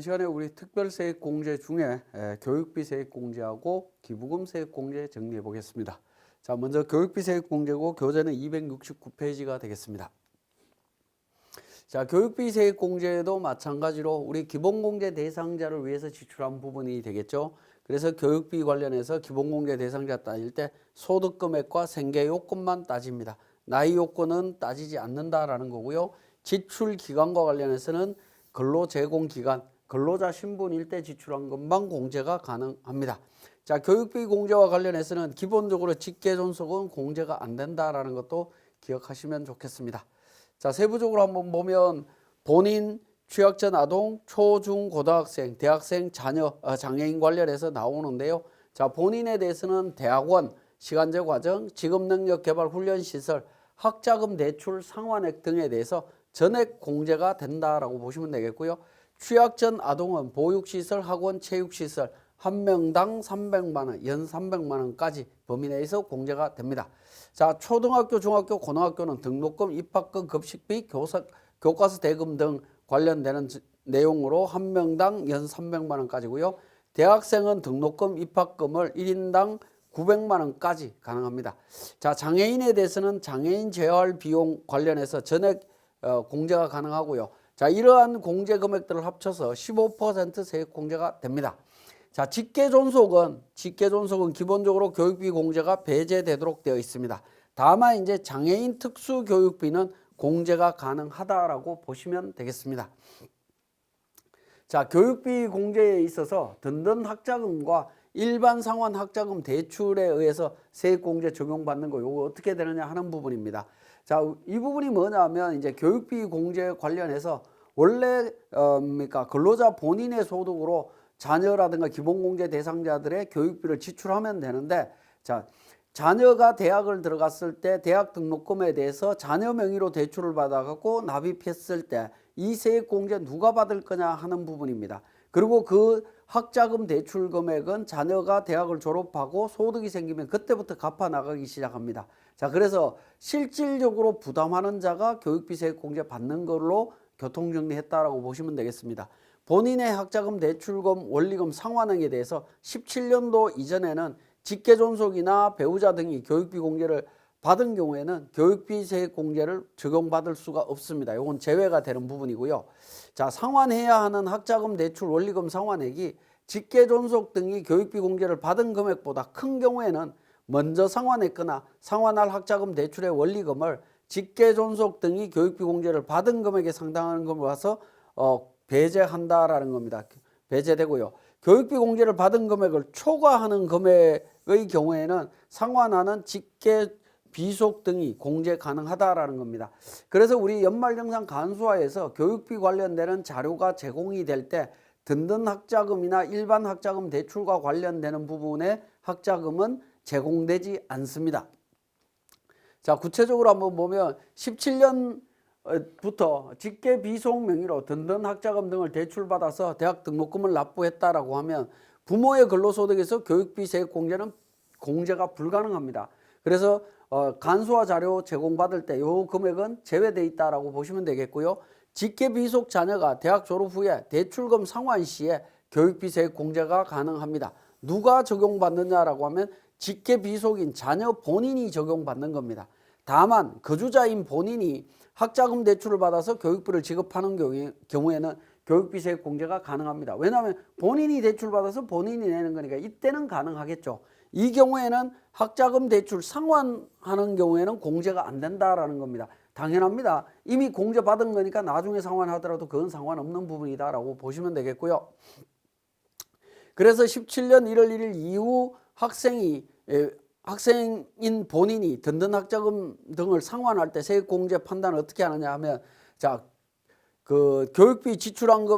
이번 시간에 우리 특별세액공제 중에 교육비 세액공제하고 기부금 세액공제 정리해 보겠습니다. 자, 먼저 교육비 세액공제고 교재는 269페이지가 되겠습니다. 자, 교육비 세액공제도 마찬가지로 우리 기본공제 대상자를 위해서 지출한 부분이 되겠죠. 그래서 교육비 관련해서 기본공제 대상자 따질 때 소득금액과 생계요건만 따집니다. 나이 요건은 따지지 않는다라는 거고요. 지출기간과 관련해서는 근로제공기간, 근로자 신분일 때 지출한 것만 공제가 가능합니다. 자, 교육비 공제와 관련해서는 기본적으로 직계존속은 공제가 안 된다라는 것도 기억하시면 좋겠습니다. 자, 세부적으로 한번 보면 본인, 취약전 아동, 초, 중, 고등학생, 대학생, 자녀, 장애인 관련해서 나오는데요. 자, 본인에 대해서는 대학원, 시간제 과정, 직업능력 개발 훈련 시설, 학자금 대출 상환액 등에 대해서 전액 공제가 된다라고 보시면 되겠고요. 취약전 아동은 보육시설, 학원, 체육시설 한 명당 300만 원, 연 300만 원까지 범위 내에서 공제가 됩니다. 자, 초등학교, 중학교, 고등학교는 등록금, 입학금, 급식비, 교과서 대금 등 관련되는 내용으로 한 명당 연 300만 원까지고요. 대학생은 등록금, 입학금을 1인당 900만 원까지 가능합니다. 자, 장애인에 대해서는 장애인 재활 비용 관련해서 전액 공제가 가능하고요. 자, 이러한 공제 금액들을 합쳐서 15% 세액 공제가 됩니다. 자, 직계존속은 기본적으로 교육비 공제가 배제되도록 되어 있습니다. 다만 이제 장애인 특수교육비는 공제가 가능하다라고 보시면 되겠습니다. 자, 교육비 공제에 있어서 든든 학자금과 일반 상환 학자금 대출에 의해서 세액 공제 적용받는 거 요거 어떻게 되느냐 하는 부분입니다. 자, 이 부분이 뭐냐면 이제 교육비 공제 관련해서 원래 근로자 본인의 소득으로 자녀라든가 기본공제 대상자들의 교육비를 지출하면 되는데, 자, 자녀가 대학을 들어갔을 때 대학 등록금에 대해서 자녀 명의로 대출을 받아갖고 납입했을 때 이 세액 공제 누가 받을 거냐 하는 부분입니다. 그리고 그 학자금 대출 금액은 자녀가 대학을 졸업하고 소득이 생기면 그때부터 갚아 나가기 시작합니다. 자, 그래서 실질적으로 부담하는 자가 교육비 세액 공제 받는 걸로 교통정리했다라고 보시면 되겠습니다. 본인의 학자금 대출금 원리금 상환액에 대해서 17년도 이전에는 직계존속이나 배우자 등이 교육비 공제를 받은 경우에는 교육비 세액 공제를 적용받을 수가 없습니다. 이건 제외가 되는 부분이고요. 자, 상환해야 하는 학자금 대출 원리금 상환액이 직계존속 등이 교육비 공제를 받은 금액보다 큰 경우에는 먼저 상환했거나 상환할 학자금 대출의 원리금을 직계존속 등이 교육비 공제를 받은 금액에 상당하는 것을 봐서 배제한다라는 겁니다. 배제되고요. 교육비 공제를 받은 금액을 초과하는 금액의 경우에는 상환하는 직계 비속 등이 공제 가능하다라는 겁니다. 그래서 우리 연말정산 간수화에서 교육비 관련되는 자료가 제공이 될 때 든든 학자금이나 일반 학자금 대출과 관련되는 부분의 학자금은 제공되지 않습니다. 자, 구체적으로 한번 보면 17년부터 직계 비속 명의로 든든 학자금 등을 대출받아서 대학 등록금을 납부했다라고 하면 부모의 근로소득에서 교육비 세액 공제는 공제가 불가능합니다. 그래서 간소화 자료 제공받을 때 이 금액은 제외되어 있다라고 보시면 되겠고요. 직계 비속 자녀가 대학 졸업 후에 대출금 상환 시에 교육비 세액 공제가 가능합니다. 누가 적용받느냐라고 하면 직계 비속인 자녀 본인이 적용받는 겁니다. 다만 거주자인 본인이 학자금 대출을 받아서 교육비를 지급하는 경우에는 교육비 세액 공제가 가능합니다. 왜냐하면 본인이 대출받아서 본인이 내는 거니까 이때는 가능하겠죠. 이 경우에는 학자금 대출 상환하는 경우에는 공제가 안 된다라는 겁니다. 당연합니다. 이미 공제 받은 거니까 나중에 상환하더라도 그건 상관없는 부분이다라고 보시면 되겠고요. 그래서 17년 1월 1일 이후 학생인 본인이 든든 학자금 등을 상환할 때 세액 공제 판단을 어떻게 하느냐 하면, 자, 그 교육비 지출한 게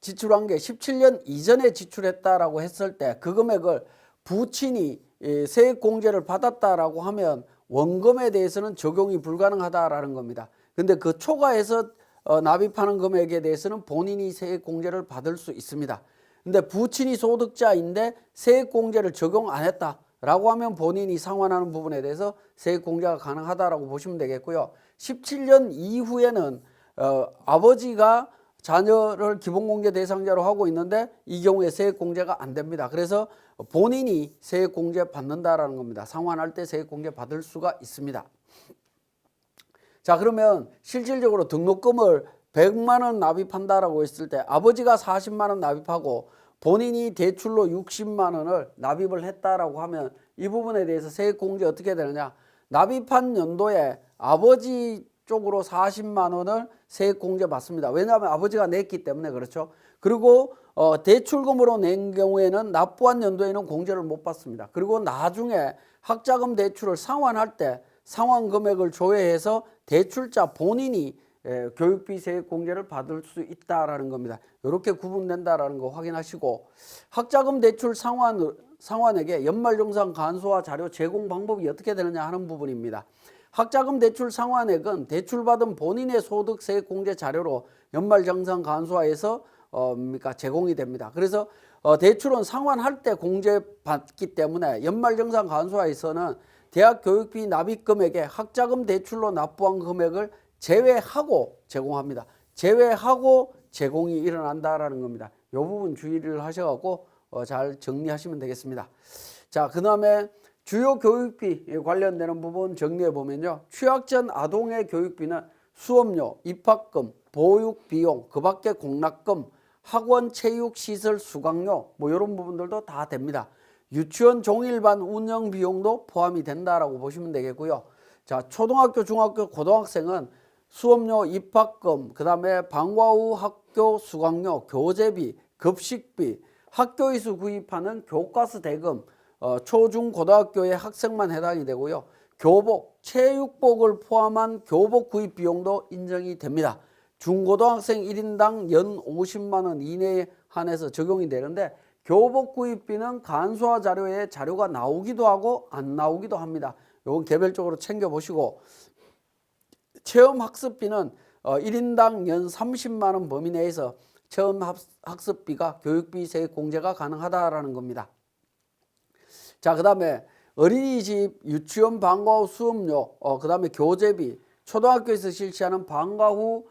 17년 이전에 지출했다라고 했을 때 그 금액을 부친이 세액 공제를 받았다라고 하면 원금에 대해서는 적용이 불가능하다라는 겁니다. 근데 그 초과해서 납입하는 금액에 대해서는 본인이 세액 공제를 받을 수 있습니다. 근데 부친이 소득자인데 세액 공제를 적용 안 했다라고 하면 본인이 상환하는 부분에 대해서 세액 공제가 가능하다라고 보시면 되겠고요. 17년 이후에는 아버지가 자녀를 기본공제 대상자로 하고 있는데 이 경우에 세액공제가 안 됩니다. 그래서 본인이 세액공제 받는다라는 겁니다. 상환할 때 세액공제 받을 수가 있습니다. 자, 그러면 실질적으로 등록금을 100만 원 납입한다라고 했을 때 아버지가 40만 원 납입하고 본인이 대출로 60만 원을 납입을 했다라고 하면 이 부분에 대해서 세액공제 어떻게 되느냐? 납입한 연도에 아버지 쪽으로 40만 원을 세액공제 받습니다. 왜냐하면 아버지가 냈기 때문에 그렇죠. 그리고 대출금으로 낸 경우에는 납부한 연도에는 공제를 못 받습니다. 그리고 나중에 학자금 대출을 상환할 때 상환 금액을 조회해서 대출자 본인이 교육비 세액 공제를 받을 수 있다라는 겁니다. 이렇게 구분된다라는 거 확인하시고, 학자금 대출 상환에게 연말정산 간소화 자료 제공 방법이 어떻게 되느냐 하는 부분입니다. 학자금 대출 상환액은 대출받은 본인의 소득 세액 공제 자료로 연말정산 간소화해서 제공이 됩니다. 그래서 대출은 상환할 때 공제받기 때문에 연말정산 간소화에서는 대학 교육비 납입 금액에 학자금 대출로 납부한 금액을 제외하고 제공합니다. 제외하고 제공이 일어난다라는 겁니다. 이 부분 주의를 하셔갖고 잘 정리하시면 되겠습니다. 자, 그 다음에 주요 교육비 관련되는 부분 정리해 보면요. 취학 전 아동의 교육비는 수업료, 입학금, 보육비용, 그 밖에 공락금, 학원 체육시설 수강료 이런 부분들도 다 됩니다. 유치원 종일반 운영 비용도 포함이 된다라고 보시면 되겠고요. 자, 초등학교, 중학교, 고등학생은 수업료, 입학금, 그 다음에 방과 후 학교 수강료, 교재비, 급식비, 학교에서 구입하는 교과서 대금, 초중 고등학교의 학생만 해당이 되고요. 교복, 체육복을 포함한 교복 구입 비용도 인정이 됩니다. 중고등학생 1인당 연 50만 원 이내에 한해서 적용이 되는데 교복 구입비는 간소화 자료에 자료가 나오기도 하고 안 나오기도 합니다. 이건 개별적으로 챙겨보시고, 체험학습비는 1인당 연 30만 원 범위 내에서 체험학습비가 교육비 세액 공제가 가능하다라는 겁니다. 자, 그 다음에 어린이집, 유치원 방과 후 수업료, 그 다음에 교재비, 초등학교에서 실시하는 방과 후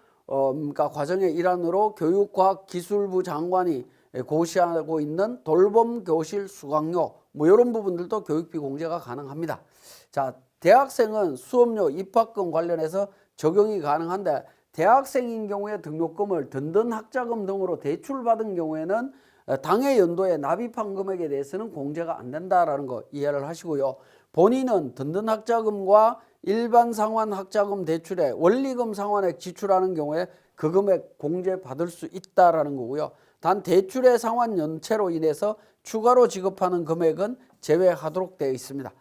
과정의 일환으로 교육과학기술부 장관이 고시하고 있는 돌봄 교실 수강료 이런 부분들도 교육비 공제가 가능합니다. 자, 대학생은 수업료, 입학금 관련해서 적용이 가능한데 대학생인 경우에 등록금을 든든학자금 등으로 대출받은 경우에는 당해 연도에 납입한 금액에 대해서는 공제가 안 된다라는 거 이해를 하시고요. 본인은 든든학자금과 일반 상환학자금 대출에 원리금 상환액 지출하는 경우에 그 금액 공제 받을 수 있다라는 거고요. 단 대출의 상환 연체로 인해서 추가로 지급하는 금액은 제외하도록 되어 있습니다.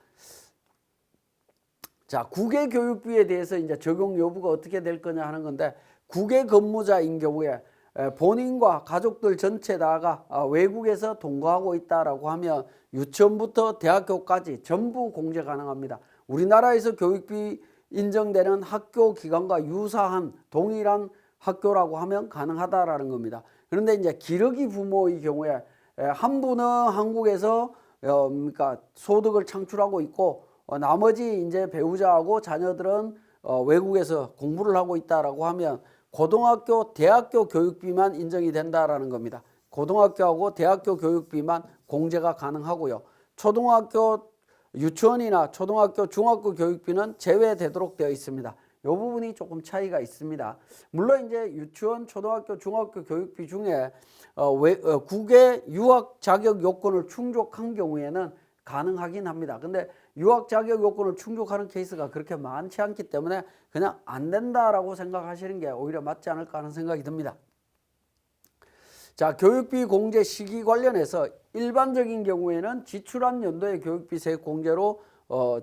자, 국외 교육비에 대해서 이제 적용 여부가 어떻게 될 거냐 하는 건데, 국외 근무자인 경우에 본인과 가족들 전체 다가 외국에서 동거하고 있다라고 하면 유치원부터 대학교까지 전부 공제 가능합니다. 우리나라에서 교육비 인정되는 학교 기간과 유사한 동일한 학교라고 하면 가능하다라는 겁니다. 그런데 이제 기러기 부모의 경우에 한 분은 한국에서 소득을 창출하고 있고 나머지 이제 배우자하고 자녀들은 외국에서 공부를 하고 있다라고 하면 고등학교, 대학교 교육비만 인정이 된다라는 겁니다. 고등학교하고 대학교 교육비만 공제가 가능하고요. 초등학교 유치원이나 초등학교, 중학교 교육비는 제외되도록 되어 있습니다. 이 부분이 조금 차이가 있습니다. 물론 이제 유치원, 초등학교, 중학교 교육비 중에 국외 유학 자격 요건을 충족한 경우에는 가능하긴 합니다. 근데 유학 자격 요건을 충족하는 케이스가 그렇게 많지 않기 때문에 그냥 안 된다라고 생각하시는 게 오히려 맞지 않을까 하는 생각이 듭니다. 자, 교육비 공제 시기 관련해서 일반적인 경우에는 지출한 연도의 교육비 세액 공제로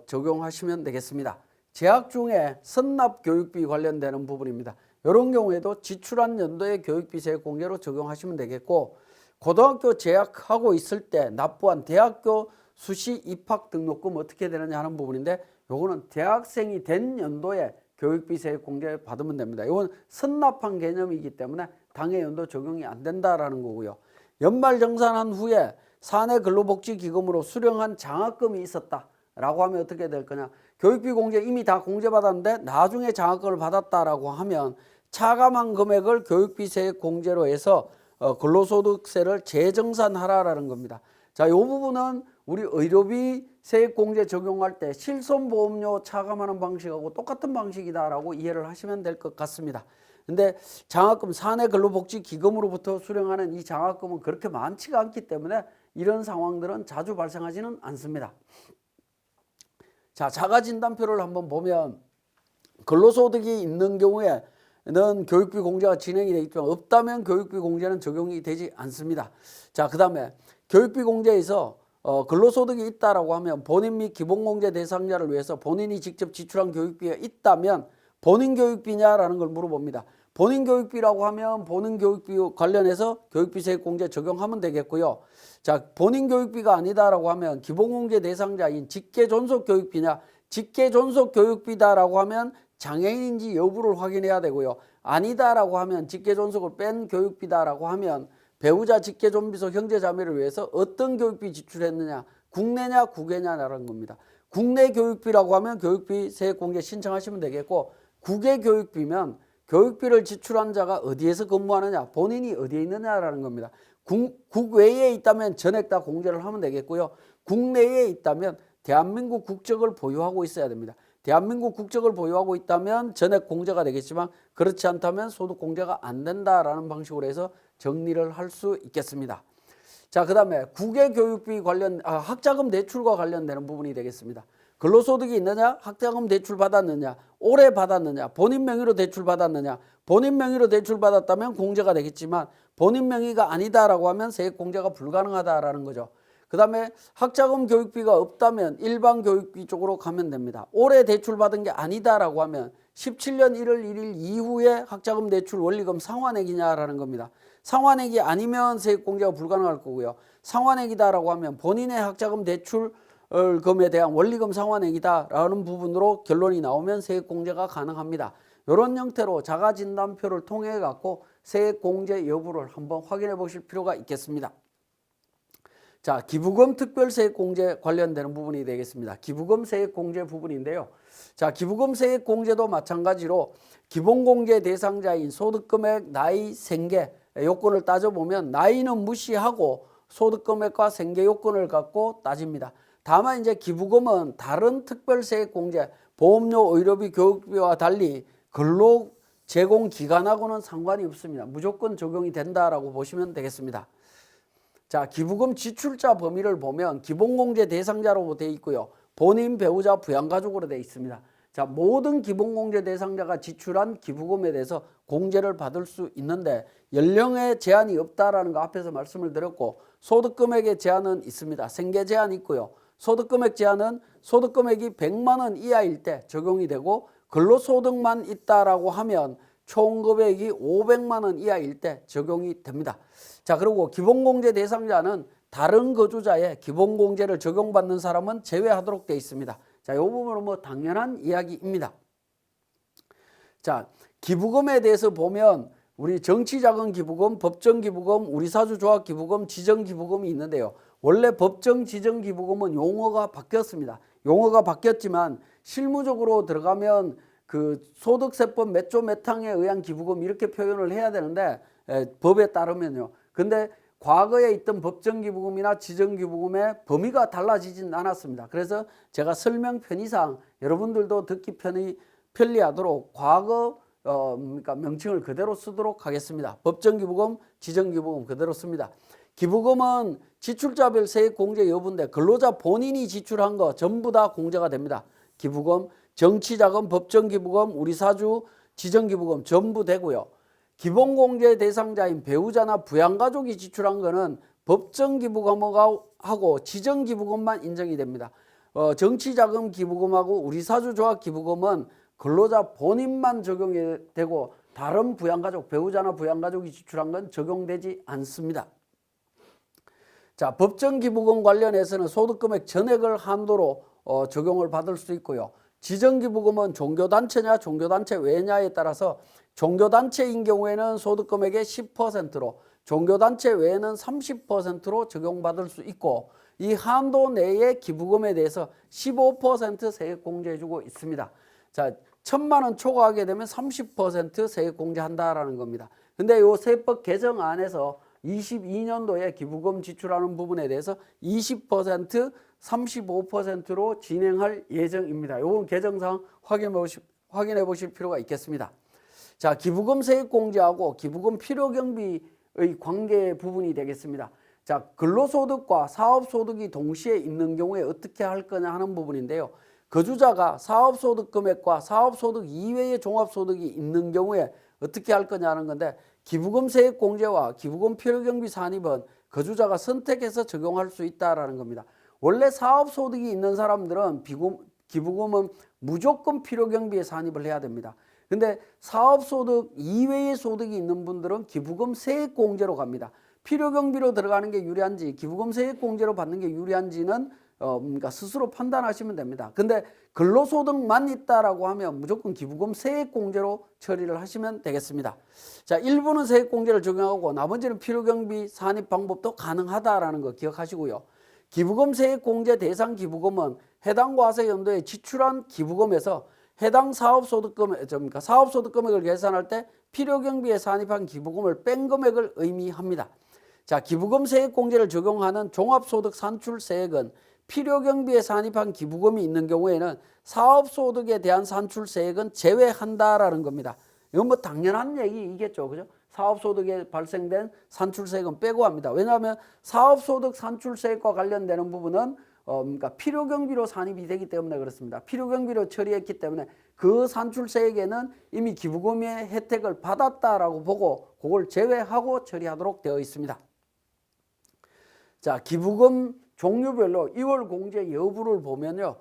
적용하시면 되겠습니다. 재학 중에 선납 교육비 관련되는 부분입니다. 이런 경우에도 지출한 연도의 교육비 세액 공제로 적용하시면 되겠고, 고등학교 재학하고 있을 때 납부한 대학교 수시 입학 등록금 어떻게 되느냐 하는 부분인데, 요거는 대학생이 된 연도에 교육비 세액 공제 받으면 됩니다. 이건 선납한 개념이기 때문에 당해 연도 적용이 안 된다라는 거고요. 연말정산한 후에 사내 근로복지기금으로 수령한 장학금이 있었다라고 하면 어떻게 될 거냐? 교육비 공제 이미 다 공제받았는데 나중에 장학금을 받았다라고 하면 차감한 금액을 교육비 세액 공제로 해서 근로소득세를 재정산하라라는 겁니다. 자, 이 부분은 우리 의료비 세액 공제 적용할 때 실손보험료 차감하는 방식하고 똑같은 방식이다라고 이해를 하시면 될 것 같습니다. 근데 장학금 사내근로복지기금으로부터 수령하는 이 장학금은 그렇게 많지가 않기 때문에 이런 상황들은 자주 발생하지는 않습니다. 자, 자가진단표를 한번 보면 근로소득이 있는 경우에는 교육비 공제가 진행이 되겠지만 없다면 교육비 공제는 적용이 되지 않습니다. 자, 그 다음에 교육비 공제에서 근로소득이 있다라고 하면 본인 및 기본공제 대상자를 위해서 본인이 직접 지출한 교육비가 있다면 본인 교육비냐라는 걸 물어봅니다. 본인 교육비라고 하면 본인 교육비 관련해서 교육비 세액 공제 적용하면 되겠고요. 자, 본인 교육비가 아니다라고 하면 기본공제 대상자인 직계존속 교육비냐, 직계존속 교육비다라고 하면 장애인인지 여부를 확인해야 되고요. 아니다라고 하면 직계존속을 뺀 교육비다라고 하면 배우자 직계존비속 형제자매를 위해서 어떤 교육비 지출했느냐, 국내냐 국외냐라는 겁니다. 국내 교육비라고 하면 교육비 세액 공제 신청하시면 되겠고, 국외 교육비면 교육비를 지출한 자가 어디에서 근무하느냐, 본인이 어디에 있느냐라는 겁니다. 국외에 있다면 전액 다 공제를 하면 되겠고요. 국내에 있다면 대한민국 국적을 보유하고 있어야 됩니다. 대한민국 국적을 보유하고 있다면 전액 공제가 되겠지만 그렇지 않다면 소득 공제가 안 된다라는 방식으로 해서 정리를 할 수 있겠습니다. 자, 그 다음에 국외 교육비 관련 학자금 대출과 관련되는 부분이 되겠습니다. 근로소득이 있느냐, 학자금 대출 받았느냐, 올해 받았느냐, 본인 명의로 대출 받았느냐. 본인 명의로 대출 받았다면 공제가 되겠지만 본인 명의가 아니다라고 하면 세액 공제가 불가능하다라는 거죠. 그 다음에 학자금 교육비가 없다면 일반 교육비 쪽으로 가면 됩니다. 올해 대출 받은 게 아니다라고 하면 17년 1월 1일 이후에 학자금 대출 원리금 상환액이냐라는 겁니다. 상환액이 아니면 세액 공제가 불가능할 거고요. 상환액이다라고 하면 본인의 학자금 대출금에 대한 원리금 상환액이다라는 부분으로 결론이 나오면 세액 공제가 가능합니다. 이런 형태로 자가진단표를 통해 갖고 세액 공제 여부를 한번 확인해 보실 필요가 있겠습니다. 자, 기부금 특별세액 공제 관련되는 부분이 되겠습니다. 기부금 세액 공제 부분인데요. 자, 기부금 세액 공제도 마찬가지로 기본공제 대상자인 소득금액, 나이, 생계 요건을 따져보면 나이는 무시하고 소득금액과 생계 요건을 갖고 따집니다. 다만 이제 기부금은 다른 특별세액 공제, 보험료, 의료비, 교육비와 달리 근로 제공 기간하고는 상관이 없습니다. 무조건 적용이 된다라고 보시면 되겠습니다. 자, 기부금 지출자 범위를 보면 기본공제 대상자로 되어 있고요. 본인, 배우자, 부양가족으로 되어 있습니다. 자, 모든 기본공제 대상자가 지출한 기부금에 대해서 공제를 받을 수 있는데 연령에 제한이 없다라는 거 앞에서 말씀을 드렸고 소득금액의 제한은 있습니다. 생계 제한이 있고요. 소득금액 제한은 소득금액이 100만 원 이하일 때 적용이 되고 근로소득만 있다라고 하면 총 금액이 500만 원 이하일 때 적용이 됩니다. 자, 그리고 기본공제 대상자는 다른 거주자의 기본공제를 적용받는 사람은 제외하도록 되어 있습니다. 자, 이 부분은 뭐 당연한 이야기입니다. 자, 기부금에 대해서 보면 우리 정치자금기부금, 법정기부금, 우리사주조합기부금, 지정기부금이 있는데요. 원래 법정, 지정기부금은 용어가 바뀌었습니다. 용어가 바뀌었지만 실무적으로 들어가면 그 소득세법 몇 조 몇 항에 의한 기부금 이렇게 표현을 해야 되는데 법에 따르면요. 근데 과거에 있던 법정기부금이나 지정기부금의 범위가 달라지진 않았습니다. 그래서 제가 설명 편의상 여러분들도 듣기 편리하도록 과거 그러니까 명칭을 그대로 쓰도록 하겠습니다. 법정기부금, 지정기부금 그대로 씁니다. 기부금은 지출자별 세액 공제 여부인데 근로자 본인이 지출한 거 전부 다 공제가 됩니다. 기부금, 정치자금, 법정기부금, 우리사주, 지정기부금 전부 되고요. 기본공제 대상자인 배우자나 부양가족이 지출한 거는 법정기부금하고 지정기부금만 인정이 됩니다. 정치자금 기부금하고 우리사주조합 기부금은 근로자 본인만 적용이 되고 다른 부양가족, 배우자나 부양가족이 지출한 건 적용되지 않습니다. 자, 법정기부금 관련해서는 소득금액 전액을 한도로 적용을 받을 수 있고요. 지정기부금은 종교단체냐 종교단체 외냐에 따라서 종교단체인 경우에는 소득금액의 10%로 종교단체 외에는 30%로 적용받을 수 있고 이 한도 내의 기부금에 대해서 15% 세액 공제해주고 있습니다. 자, 1,000만 원 초과하게 되면 30% 세액 공제한다라는 겁니다. 근데 요 세법 개정 안에서 22년도에 기부금 지출하는 부분에 대해서 20%, 35%로 진행할 예정입니다. 요건 개정사항 확인해 보실 필요가 있겠습니다. 자, 기부금 세액 공제하고 기부금 필요경비의 관계 부분이 되겠습니다. 자, 근로소득과 사업소득이 동시에 있는 경우에 어떻게 할 거냐 하는 부분인데요. 거주자가 사업소득 금액과 사업소득 이외의 종합소득이 있는 경우에 어떻게 할 거냐 하는 건데, 기부금 세액 공제와 기부금 필요경비 산입은 거주자가 선택해서 적용할 수 있다라는 겁니다. 원래 사업소득이 있는 사람들은 기부금은 무조건 필요경비에 산입을 해야 됩니다. 근데 사업소득 이외의 소득이 있는 분들은 기부금 세액 공제로 갑니다. 필요경비로 들어가는 게 유리한지 기부금 세액 공제로 받는 게 유리한지는 그러니까 스스로 판단하시면 됩니다. 근데 근로소득만 있다라고 하면 무조건 기부금 세액 공제로 처리를 하시면 되겠습니다. 자, 일부는 세액 공제를 적용하고 나머지는 필요경비 산입 방법도 가능하다라는 거 기억하시고요. 기부금 세액 공제 대상 기부금은 해당 과세 연도에 지출한 기부금에서 해당 사업소득 금액을 계산할 때 필요경비에 산입한 기부금을 뺀 금액을 의미합니다. 자, 기부금 세액 공제를 적용하는 종합소득 산출세액은 필요경비에 산입한 기부금이 있는 경우에는 사업소득에 대한 산출세액은 제외한다라는 겁니다. 이건 뭐 당연한 얘기이겠죠, 그죠? 사업소득에 발생된 산출세액은 빼고 합니다. 왜냐하면 사업소득 산출세액과 관련되는 부분은 그러니까 필요경비로 산입이 되기 때문에 그렇습니다. 필요경비로 처리했기 때문에 그 산출세액에는 이미 기부금의 혜택을 받았다라고 보고 그걸 제외하고 처리하도록 되어 있습니다. 자, 기부금 종류별로 2월 공제 여부를 보면요.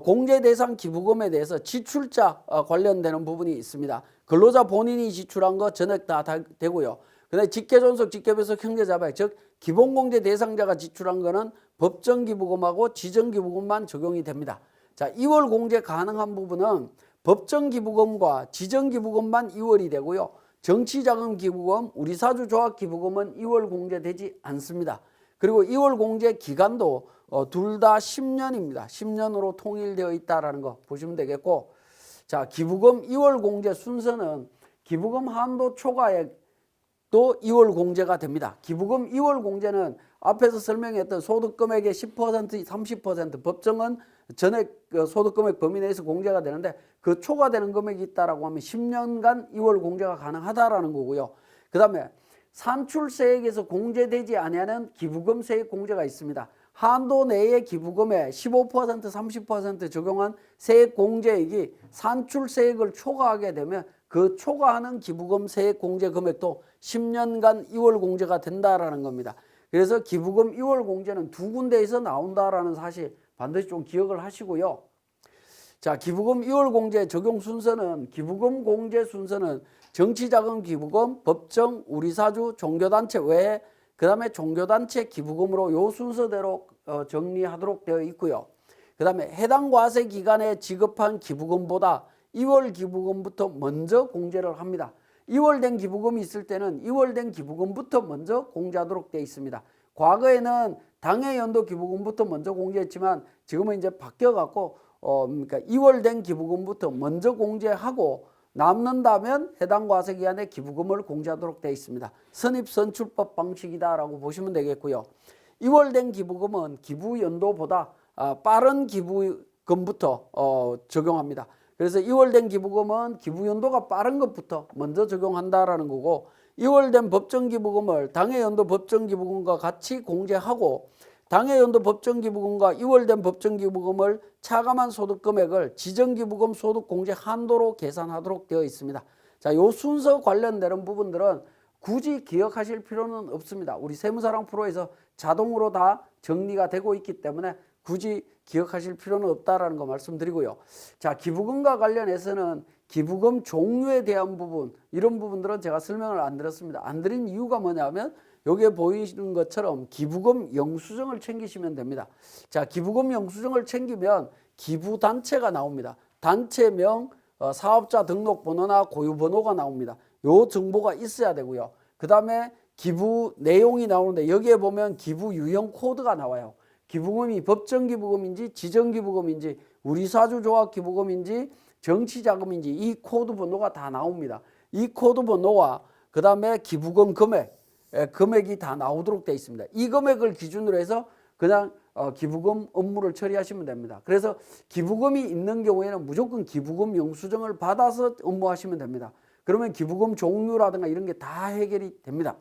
공제 대상 기부금에 대해서 지출자 관련되는 부분이 있습니다. 근로자 본인이 지출한 거 전액 다 되고요. 근데 직계존속, 직계배속, 형제자백, 즉 기본공제 대상자가 지출한 거는 법정기부금하고 지정기부금만 적용이 됩니다. 자, 2월 공제 가능한 부분은 법정기부금과 지정기부금만 2월이 되고요. 정치자금기부금, 우리사주조합기부금은 2월 공제되지 않습니다. 그리고 2월 공제 기간도 둘 다 10년입니다. 10년으로 통일되어 있다는 거 보시면 되겠고, 자, 기부금 2월 공제 순서는 기부금 한도 초과액도 2월 공제가 됩니다. 기부금 2월 공제는 앞에서 설명했던 소득금액의 10%, 30% 법정은 전액 소득금액 범위 내에서 공제가 되는데 그 초과되는 금액이 있다라고 하면 10년간 2월 공제가 가능하다라는 거고요. 그 다음에 산출세액에서 공제되지 아니하는 기부금 세액 공제가 있습니다. 한도 내의 기부금에 15%, 30% 적용한 세액 공제액이 산출세액을 초과하게 되면 그 초과하는 기부금 세액 공제 금액도 10년간 2월 공제가 된다라는 겁니다. 그래서 기부금 2월 공제는 두 군데에서 나온다라는 사실 반드시 좀 기억을 하시고요. 자, 기부금 2월 공제 적용 순서는 기부금 공제 순서는 정치자금 기부금, 법정, 우리사주, 종교단체 외에 그 다음에 종교단체 기부금으로 요 순서대로 정리하도록 되어 있고요. 그 다음에 해당 과세 기간에 지급한 기부금보다 2월 기부금부터 먼저 공제를 합니다. 2월 된 기부금이 있을 때는 2월 된 기부금부터 먼저 공제하도록 되어 있습니다. 과거에는 당해 연도 기부금부터 먼저 공제했지만 지금은 이제 바뀌어갖고 그러니까 2월 된 기부금부터 먼저 공제하고 남는다면 해당 과세 기간에 기부금을 공제하도록 되어 있습니다. 선입선출법 방식이다라고 보시면 되겠고요. 2월 된 기부금은 기부 연도보다 빠른 기부금부터 적용합니다. 그래서 2월 된 기부금은 기부 연도가 빠른 것부터 먼저 적용한다라는 거고, 2월 된 법정 기부금을 당해 연도 법정 기부금과 같이 공제하고 당해 연도 법정 기부금과 2월 된 법정 기부금을 차감한 소득 금액을 지정 기부금 소득 공제 한도로 계산하도록 되어 있습니다. 자, 요 순서 관련되는 부분들은 굳이 기억하실 필요는 없습니다. 우리 세무사랑 프로에서 자동으로 다 정리가 되고 있기 때문에 굳이 기억하실 필요는 없다라는 거 말씀드리고요. 자, 기부금과 관련해서는 기부금 종류에 대한 부분, 이런 부분들은 제가 설명을 안 드렸습니다. 안 드린 이유가 뭐냐면 여기에 보이시는 것처럼 기부금 영수증을 챙기시면 됩니다. 자, 기부금 영수증을 챙기면 기부단체가 나옵니다. 단체명, 사업자 등록번호나 고유번호가 나옵니다. 요 정보가 있어야 되고요. 그 다음에 기부 내용이 나오는데 여기에 보면 기부 유형 코드가 나와요. 기부금이 법정 기부금인지 지정 기부금인지 우리사주조합 기부금인지 정치자금인지 이 코드 번호가 다 나옵니다. 이 코드 번호와 그 다음에 기부금 금액이 다 나오도록 되어 있습니다. 이 금액을 기준으로 해서 그냥 기부금 업무를 처리하시면 됩니다. 그래서 기부금이 있는 경우에는 무조건 기부금 영수증을 받아서 업무하시면 됩니다. 그러면 기부금 종류라든가 이런 게 다 해결이 됩니다.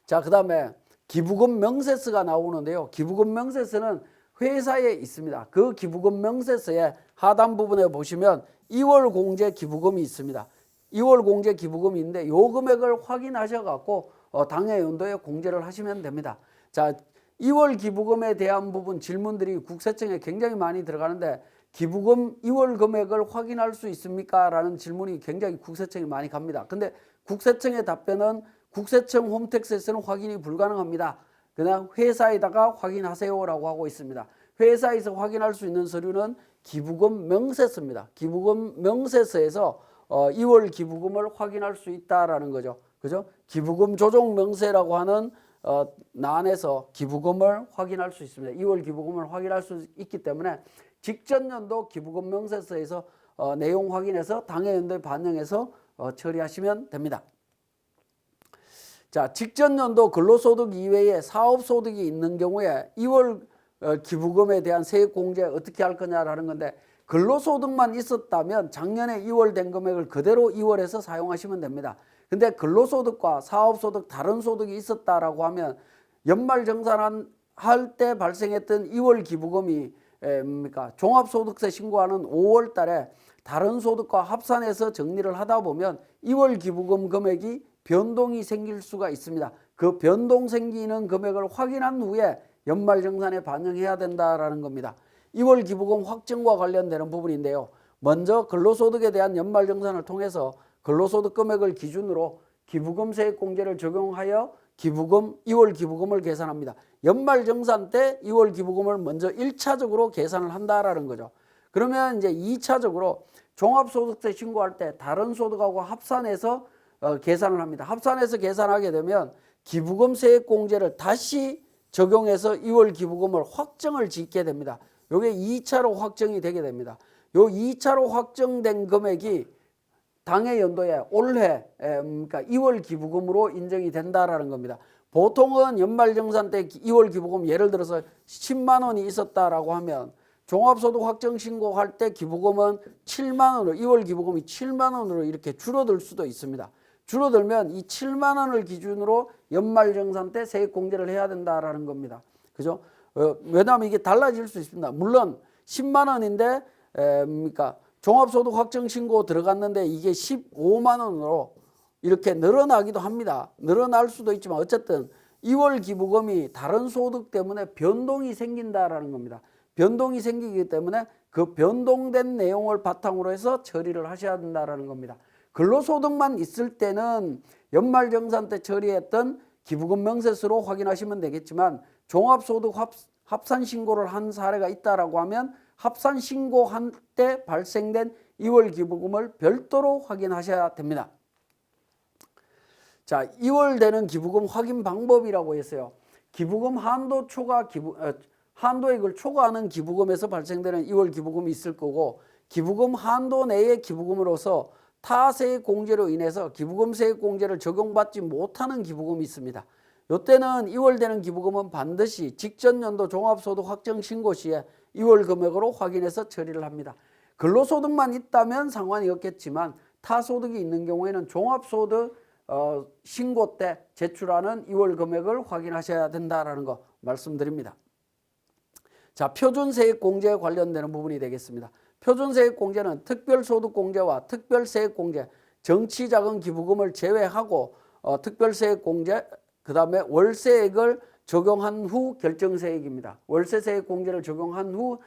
자, 그 다음에 기부금 명세서가 나오는데요. 기부금 명세서는 회사에 있습니다. 그 기부금 명세서의 하단 부분에 보시면 2월 공제 기부금이 있습니다. 2월 공제 기부금이 있는데 요 금액을 확인하셔갖고 당해 연도에 공제를 하시면 됩니다. 자, 2월 기부금에 대한 부분 질문들이 국세청에 굉장히 많이 들어가는데 기부금 2월 금액을 확인할 수 있습니까? 라는 질문이 굉장히 국세청에 많이 갑니다. 근데 국세청의 답변은 국세청 홈택스에서는 확인이 불가능합니다. 그냥 회사에다가 확인하세요 라고 하고 있습니다. 회사에서 확인할 수 있는 서류는 기부금 명세서입니다. 기부금 명세서에서 2월 기부금을 확인할 수 있다라는 거죠. 그죠? 기부금 조정 명세라고 하는 난에서 기부금을 확인할 수 있습니다. 2월 기부금을 확인할 수 있기 때문에 직전 연도 기부금 명세서에서 내용 확인해서 당해 연도에 반영해서 처리하시면 됩니다. 자, 직전 연도 근로소득 이외에 사업소득이 있는 경우에 2월 기부금에 대한 세액공제 어떻게 할 거냐라는 건데 근로소득만 있었다면 작년에 2월 된 금액을 그대로 2월에서 사용하시면 됩니다. 근데 근로소득과 사업소득 다른 소득이 있었다라고 하면 연말정산할 때 발생했던 2월 기부금이 종합소득세 신고하는 5월 달에 다른 소득과 합산해서 정리를 하다 보면 2월 기부금 금액이 변동이 생길 수가 있습니다. 그 변동 생기는 금액을 확인한 후에 연말정산에 반영해야 된다라는 겁니다. 2월 기부금 확정과 관련되는 부분인데요. 먼저 근로소득에 대한 연말정산을 통해서 근로소득 금액을 기준으로 기부금 세액공제를 적용하여 2월 기부금을 계산합니다. 연말정산 때 2월 기부금을 먼저 1차적으로 계산을 한다라는 거죠. 그러면 이제 2차적으로 종합소득세 신고할 때 다른 소득하고 합산해서 계산을 합니다. 합산해서 계산하게 되면 기부금 세액공제를 다시 적용해서 2월 기부금을 확정을 짓게 됩니다. 이게 2차로 확정이 되게 됩니다. 요 2차로 확정된 금액이 당해 연도에 올해 그러니까 2월 기부금으로 인정이 된다라는 겁니다. 보통은 연말정산 때 2월 기부금 예를 들어서 10만 원이 있었다라고 하면 종합소득 확정 신고할 때 기부금은 7만 원으로 2월 기부금이 7만 원으로 이렇게 줄어들 수도 있습니다. 줄어들면 이 7만 원을 기준으로 연말정산 때 세액공제를 해야 된다라는 겁니다. 그죠? 왜냐하면 이게 달라질 수 있습니다. 물론 10만 원인데 그러니까 종합소득 확정 신고 들어갔는데 이게 15만 원으로 이렇게 늘어나기도 합니다. 늘어날 수도 있지만 어쨌든 2월 기부금이 다른 소득 때문에 변동이 생긴다라는 겁니다. 변동이 생기기 때문에 그 변동된 내용을 바탕으로 해서 처리를 하셔야 된다라는 겁니다. 근로소득만 있을 때는 연말정산 때 처리했던 기부금 명세서로 확인하시면 되겠지만 종합소득 합산신고를 한 사례가 있다라고 하면 합산신고한 때 발생된 2월 기부금을 별도로 확인하셔야 됩니다. 자, 2월 되는 기부금 확인 방법이라고 했어요. 기부금 한도액을 초과하는 기부금에서 발생되는 2월 기부금이 있을 거고 기부금 한도 내의 기부금으로서 타세액공제로 인해서 기부금 세액공제를 적용받지 못하는 기부금이 있습니다. 이때는 2월 되는 기부금은 반드시 직전 연도 종합소득 확정 신고 시에 2월 금액으로 확인해서 처리를 합니다. 근로소득만 있다면 상관이 없겠지만 타소득이 있는 경우에는 종합소득 신고 때 제출하는 2월 금액을 확인하셔야 된다라는 거 말씀드립니다. 자, 표준세액공제에 관련되는 부분이 되겠습니다. 표준세액공제는 특별소득공제와 특별세액공제, 정치자금 기부금을 제외하고 특별세액공제, 그 다음에 월세액을 적용한 후 결정세액입니다. 월세세액공제를 적용한 후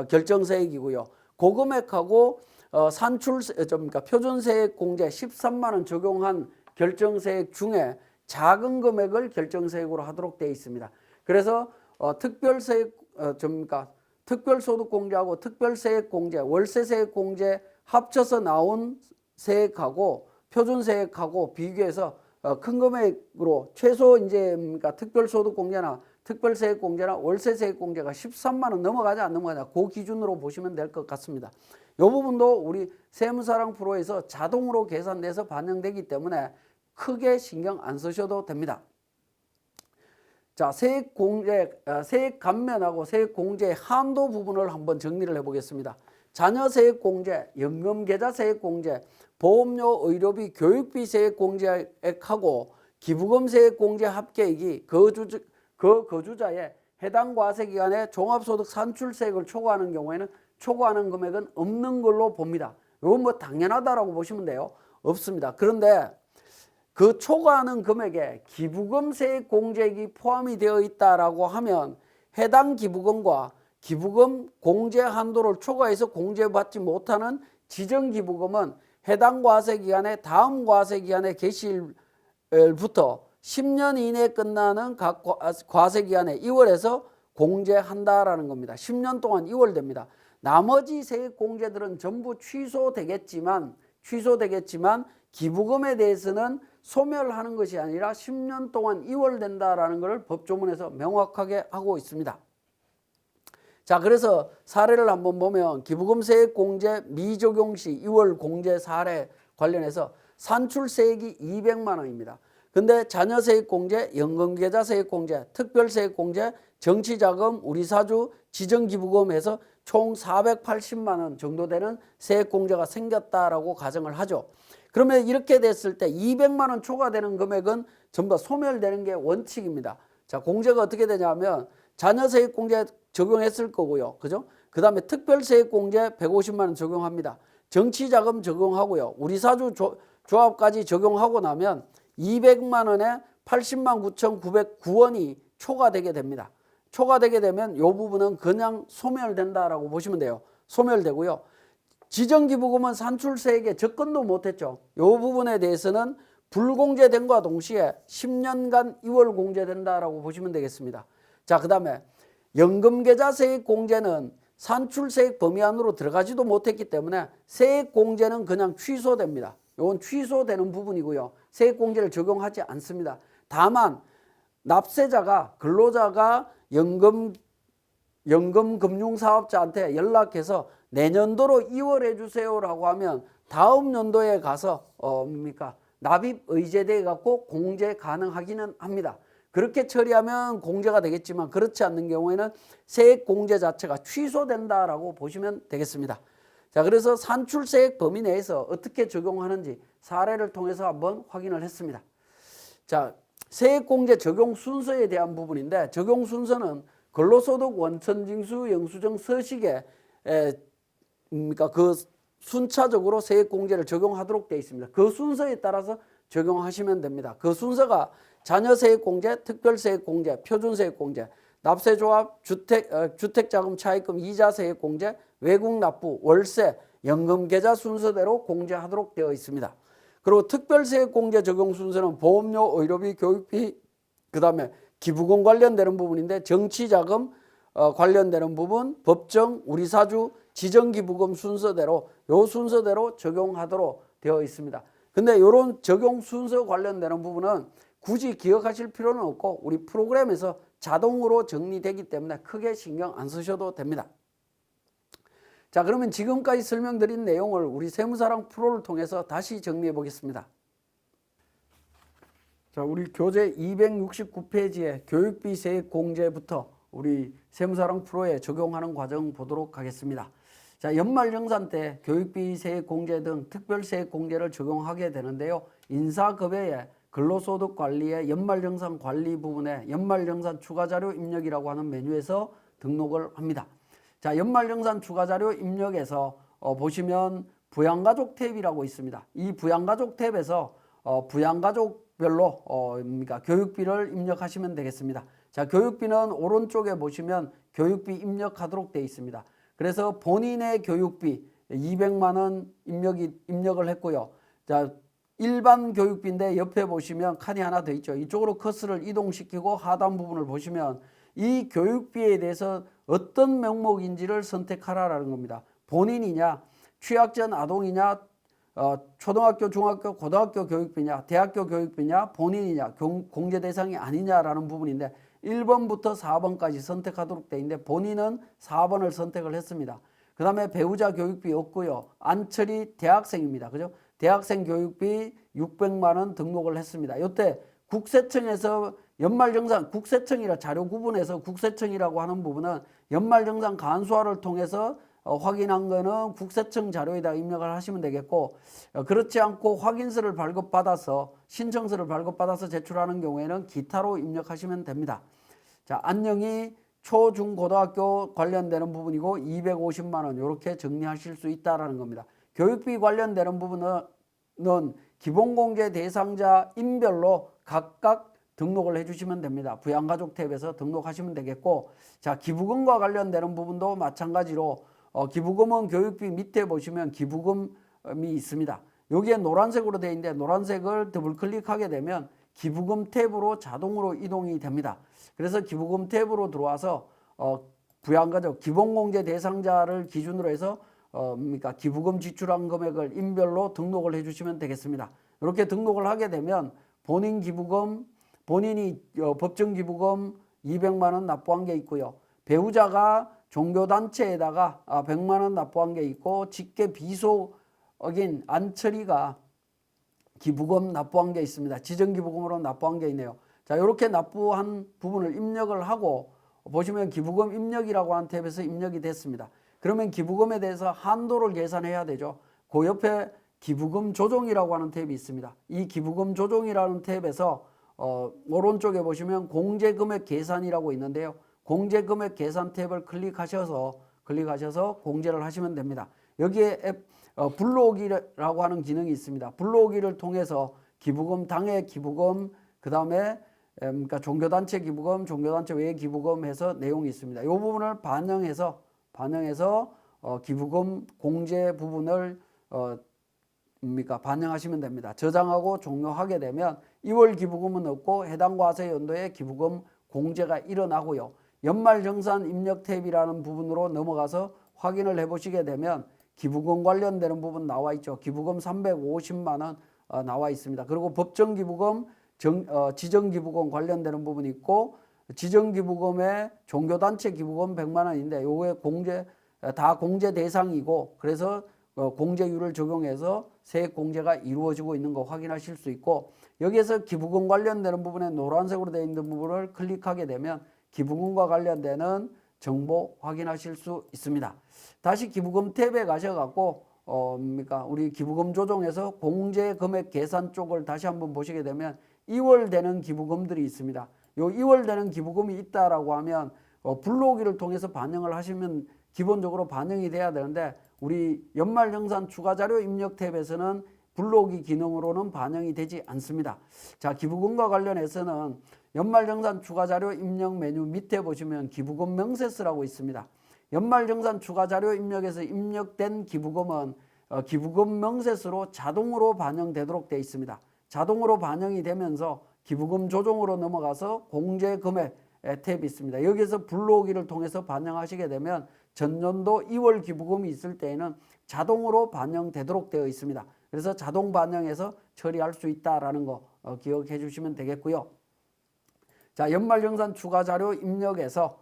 결정세액이고요. 고금액하고 그러니까 표준세액공제 13만 원 적용한 결정세액 중에 작은 금액을 결정세액으로 하도록 되어 있습니다. 그래서 특별소득공제하고 특별세액공제, 월세세액공제 합쳐서 나온 세액하고 표준세액하고 비교해서 큰 금액으로 최소 이제 특별소득공제나 특별세액공제나 월세세액공제가 13만 원 넘어가냐 안 넘어가냐 그 기준으로 보시면 될 것 같습니다. 이 부분도 우리 세무사랑 프로에서 자동으로 계산돼서 반영되기 때문에 크게 신경 안 쓰셔도 됩니다. 자, 세액 감면하고 세액공제의 한도 부분을 한번 정리를 해보겠습니다. 자녀세액공제, 연금계좌세액공제, 보험료, 의료비, 교육비 세액공제액하고 기부금세액공제 합계액이 거주자의 해당 과세기간에 종합소득 산출세액을 초과하는 경우에는 초과하는 금액은 없는 걸로 봅니다. 이건 뭐 당연하다라고 보시면 돼요. 없습니다. 그런데 그 초과하는 금액에 기부금 세액공제액이 포함이 되어 있다라고 하면 해당 기부금과 기부금 공제 한도를 초과해서 공제받지 못하는 지정기부금은 해당 과세기간에 다음 과세기간의 개시일부터 10년 이내에 끝나는 각 과세기간에 2월에서 공제한다라는 겁니다. 10년 동안 2월 됩니다. 나머지 세액공제들은 전부 취소되겠지만 기부금에 대해서는 소멸하는 것이 아니라 10년 동안 2월 된다라는 것을 법조문에서 명확하게 하고 있습니다. 자, 그래서 사례를 한번 보면 기부금 세액공제 미적용 시 2월 공제 사례 관련해서 산출세액이 200만 원입니다. 근데 자녀세액공제, 연금계좌세액공제, 특별세액공제, 정치자금, 우리사주, 지정기부금 해서 총 480만 원 정도 되는 세액공제가 생겼다라고 가정을 하죠. 그러면 이렇게 됐을 때 200만 원 초과되는 금액은 전부 다 소멸되는 게 원칙입니다. 자, 공제가 어떻게 되냐면 자녀세액공제 적용했을 거고요. 그죠? 그 다음에 특별세액공제 150만 원 적용합니다. 정치자금 적용하고요. 우리사주 조합까지 적용하고 나면 200만 원에 80만 9,909원이 초과되게 됩니다. 초과되게 되면 이 부분은 그냥 소멸된다라고 보시면 돼요. 소멸되고요. 지정기부금은 산출세액에 접근도 못했죠. 이 부분에 대해서는 불공제된과 동시에 10년간 2월 공제된다라고 보시면 되겠습니다. 자, 그 다음에 연금계좌세액 공제는 산출세액 범위 안으로 들어가지도 못했기 때문에 세액공제는 그냥 취소됩니다. 이건 취소되는 부분이고요. 세액공제를 적용하지 않습니다. 다만 납세자가 근로자가 연금금융사업자한테 연락해서 내년도로 2월 해주세요라고 하면 다음 연도에 가서 납입 의제돼 갖고 공제 가능하기는 합니다. 그렇게 처리하면 공제가 되겠지만 그렇지 않는 경우에는 세액 공제 자체가 취소된다라고 보시면 되겠습니다. 자, 그래서 산출세액 범위 내에서 어떻게 적용하는지 사례를 통해서 한번 확인을 했습니다. 자, 세액공제 적용 순서에 대한 부분인데 적용 순서는 근로소득 원천징수 영수증 서식에 그 순차적으로 세액공제를 적용하도록 되어 있습니다. 그 순서에 따라서 적용하시면 됩니다. 그 순서가 자녀세액공제, 특별세액공제, 표준세액공제, 납세조합, 주택자금 차입금 이자세액공제, 외국납부, 월세, 연금계좌 순서대로 공제하도록 되어 있습니다. 그리고 특별세액공제 적용 순서는 보험료, 의료비, 교육비, 그 다음에 기부금 관련되는 부분인데 정치자금 관련되는 부분, 법정, 우리사주, 지정기부금 순서대로 요 순서대로 적용하도록 되어 있습니다. 근데 이런 적용 순서 관련되는 부분은 굳이 기억하실 필요는 없고 우리 프로그램에서 자동으로 정리되기 때문에 크게 신경 안 쓰셔도 됩니다. 자, 그러면 지금까지 설명드린 내용을 우리 세무사랑 프로를 통해서 다시 정리해 보겠습니다. 자, 우리 교재 269페이지의 교육비 세액 공제부터 우리 세무사랑 프로에 적용하는 과정 보도록 하겠습니다. 자, 연말정산 때 교육비 세액 공제 등 특별세액 공제를 적용하게 되는데요. 인사급여에 근로소득 관리의 연말정산 관리 부분에 연말정산 추가자료 입력이라고 하는 메뉴에서 등록을 합니다. 자, 연말정산 추가자료 입력에서 보시면 부양가족 탭이라고 있습니다. 이 부양가족 탭에서 부양가족별로 교육비를 입력하시면 되겠습니다. 자, 교육비는 오른쪽에 보시면 교육비 입력하도록 되어 있습니다. 그래서 본인의 교육비 200만 원 입력을 했고요. 자, 일반 교육비인데 옆에 보시면 칸이 하나 더 있죠. 이쪽으로 커서를 이동시키고 하단 부분을 보시면 이 교육비에 대해서 어떤 명목인지를 선택하라라는 겁니다. 본인이냐, 취약전 아동이냐, 초등학교, 중학교, 고등학교 교육비냐, 대학교 교육비냐, 본인이냐, 공제 대상이 아니냐라는 부분인데 1번부터 4번까지 선택하도록 돼 있는데 본인은 4번을 선택을 했습니다. 그 다음에 배우자 교육비 없고요. 안철이 대학생입니다. 그죠? 대학생 교육비 600만 원 등록을 했습니다. 이때 국세청에서 연말정산, 국세청이라 자료 구분해서 국세청이라고 하는 부분은 연말정산 간소화를 통해서 확인한 거는 국세청 자료에다 입력을 하시면 되겠고, 그렇지 않고 확인서를 발급받아서 신청서를 발급받아서 제출하는 경우에는 기타로 입력하시면 됩니다. 자, 안녕이 초, 중, 고등학교 관련되는 부분이고 250만 원 이렇게 정리하실 수 있다라는 겁니다. 교육비 관련되는 부분은 기본공제 대상자 인별로 각각 등록을 해주시면 됩니다. 부양가족 탭에서 등록하시면 되겠고, 자, 기부금과 관련되는 부분도 마찬가지로 기부금은 교육비 밑에 보시면 기부금이 있습니다. 여기에 노란색으로 되어 있는데 노란색을 더블 클릭하게 되면 기부금 탭으로 자동으로 이동이 됩니다. 그래서 기부금 탭으로 들어와서 부양가족 기본공제 대상자를 기준으로 해서 기부금 지출한 금액을 인별로 등록을 해주시면 되겠습니다. 이렇게 등록을 하게 되면 본인 기부금, 본인이 법정 기부금 200만 원 납부한 게 있고요. 배우자가 종교단체에다가 100만 원 납부한 게 있고, 직계 비속인 안철이가 기부금 납부한 게 있습니다. 지정기부금으로 납부한 게 있네요. 자, 이렇게 납부한 부분을 입력을 하고 보시면 기부금 입력이라고 하는 탭에서 입력이 됐습니다. 그러면 기부금에 대해서 한도를 계산해야 되죠. 그 옆에 기부금 조정이라고 하는 탭이 있습니다. 이 기부금 조정이라는 탭에서 오른쪽에 보시면 공제금액 계산이라고 있는데요. 공제금액 계산 탭을 클릭하셔서 공제를 하시면 됩니다. 여기에 불러오기라고 하는 기능이 있습니다. 불러오기를 통해서 기부금, 당해 기부금, 그 다음에 종교단체 기부금, 종교단체 외 기부금 해서 내용이 있습니다. 이 부분을 반영해서 기부금 공제 부분을 반영하시면 됩니다. 저장하고 종료하게 되면 2월 기부금은 없고 해당 과세 연도에 기부금 공제가 일어나고요. 연말정산 입력 탭이라는 부분으로 넘어가서 확인을 해보시게 되면 기부금 관련되는 부분 나와 있죠. 기부금 350만 원 나와 있습니다. 그리고 법정 기부금, 지정 기부금 관련되는 부분이 있고, 지정 기부금에 종교단체 기부금 100만 원인데 요게 다 공제 대상이고, 그래서 공제율을 적용해서 세액 공제가 이루어지고 있는 거 확인하실 수 있고, 여기에서 기부금 관련되는 부분에 노란색으로 되어 있는 부분을 클릭하게 되면 기부금과 관련되는 정보 확인하실 수 있습니다. 다시 기부금 탭에 가셔갖고 우리 기부금 조정에서 공제 금액 계산 쪽을 다시 한번 보시게 되면 2월 되는 기부금들이 있습니다. 요 2월 되는 기부금이 있다라고 하면 불러오기를 통해서 반영을 하시면 기본적으로 반영이 돼야 되는데, 우리 연말정산 추가자료 입력 탭에서는 불러오기 기능으로는 반영이 되지 않습니다. 자, 기부금과 관련해서는 연말정산 추가자료 입력 메뉴 밑에 보시면 기부금 명세서라고 있습니다. 연말정산 추가자료 입력에서 입력된 기부금은 기부금 명세서로 자동으로 반영되도록 되어 있습니다. 자동으로 반영이 되면서 기부금 조정으로 넘어가서 공제금액 탭이 있습니다. 여기에서 불러오기를 통해서 반영하시게 되면 전년도 2월 기부금이 있을 때에는 자동으로 반영되도록 되어 있습니다. 그래서 자동 반영해서 처리할 수 있다라는 거 기억해 주시면 되겠고요. 자, 연말정산 추가자료 입력에서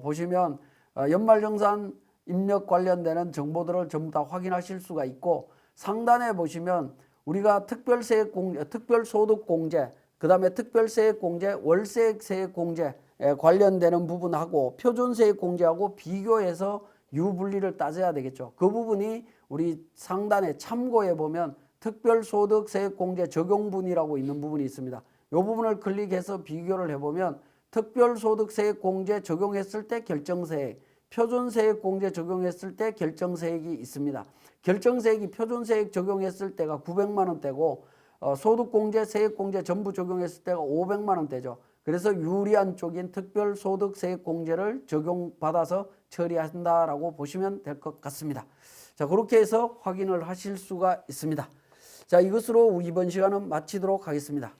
보시면 연말정산 입력 관련되는 정보들을 전부 다 확인하실 수가 있고, 상단에 보시면 우리가 특별소득공제, 그 다음에 특별세액공제, 월세액세액공제 관련되는 부분하고 표준세액공제하고 비교해서 유분리를 따져야 되겠죠. 그 부분이 우리 상단에 참고해 보면 특별소득세액공제 적용분이라고 있는 부분이 있습니다. 이 부분을 클릭해서 비교를 해보면 특별소득세액공제 적용했을 때 결정세액, 표준세액공제 적용했을 때 결정세액이 있습니다. 결정세액이 표준세액 적용했을 때가 900만 원대고 소득공제, 세액공제 전부 적용했을 때가 500만 원대죠. 그래서 유리한 쪽인 특별소득세액공제를 적용받아서 처리한다라고 보시면 될 것 같습니다. 자, 그렇게 해서 확인을 하실 수가 있습니다. 자, 이것으로 이번 시간은 마치도록 하겠습니다.